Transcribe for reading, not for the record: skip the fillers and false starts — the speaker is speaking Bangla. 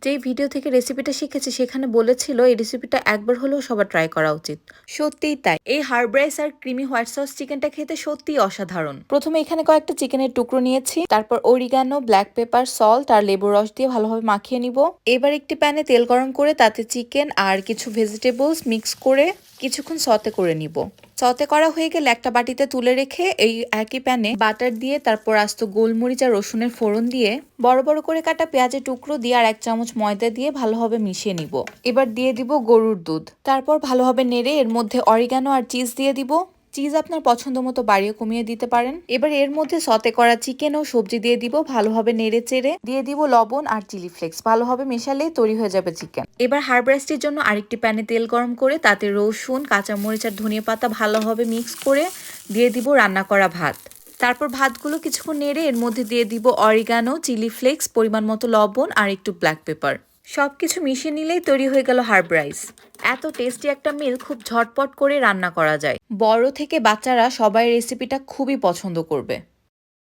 যেই ভিডিও থেকে রেসিপিটা শিখেছি সেখানে বলেছিল এই রেসিপিটা একবার হলেও সবার ট্রাই করা উচিত। সত্যিই তাই, এই হার্ব রাইস আর ক্রিমি হোয়াইট সস চিকেনটা খেতে সত্যিই অসাধারণ। প্রথমে এখানে কয়েকটা চিকেনের টুকরো নিয়েছি, তারপর অরিগানো, ব্ল্যাক পেপার, সল্ট আর লেবুর রস দিয়ে ভালোভাবে মাখিয়ে নিব। এবার একটি প্যানে তেল গরম করে তাতে চিকেন আর কিছু ভেজিটেবলস মিক্স করে কিছুক্ষণ সতে করে নিব। সতে করা হয়ে গেলে একটা বাটিতে তুলে রেখে এই একই প্যানে বাটার দিয়ে তারপর আস্ত গোলমরিচ আর রসুনের ফোড়ন দিয়ে বড় বড় করে কাটা পেঁয়াজের টুকরো দিয়ে আর 1 চামচ ময়দা দিয়ে ভালোভাবে মিশিয়ে নিব। এবার দিয়ে দিব গরুর দুধ, তারপর ভালোভাবে নেড়ে এর মধ্যে অরিগানো আর চিজ দিয়ে দিব। চিজ আপনার পছন্দ মতো বাড়িয়ে কমিয়ে দিতে পারেন। এবার এর মধ্যে সতে করা চিকেন ও সবজি দিয়ে দিব, ভালোভাবে নেড়ে চেড়ে দিয়ে দিব লবণ আর চিলি ফ্লেক্স। ভালোভাবে মেশালেই তৈরি হয়ে যাবে চিকেন। এবার হার্ব রাইসটির জন্য আরেকটি প্যানে তেল গরম করে তাতে রসুন, কাঁচামরিচ আর ধনিয়া পাতা ভালোভাবে মিক্স করে দিয়ে দিব রান্না করা ভাত। তারপর ভাতগুলো কিছুক্ষণ নেড়ে এর মধ্যে দিয়ে দিব অরিগানো, চিলি ফ্লেক্স, পরিমাণ মতো লবণ আর একটু ব্ল্যাক পেপার। সবকিছু মিশিয়ে নিলেই তৈরি হয়ে গেল হার্ব রাইস। এত টেস্টি একটা মিল খুব ঝটপট করে রান্না করা যায়। বড় থেকে বাচ্চারা সবাই রেসিপিটা খুবই পছন্দ করবে।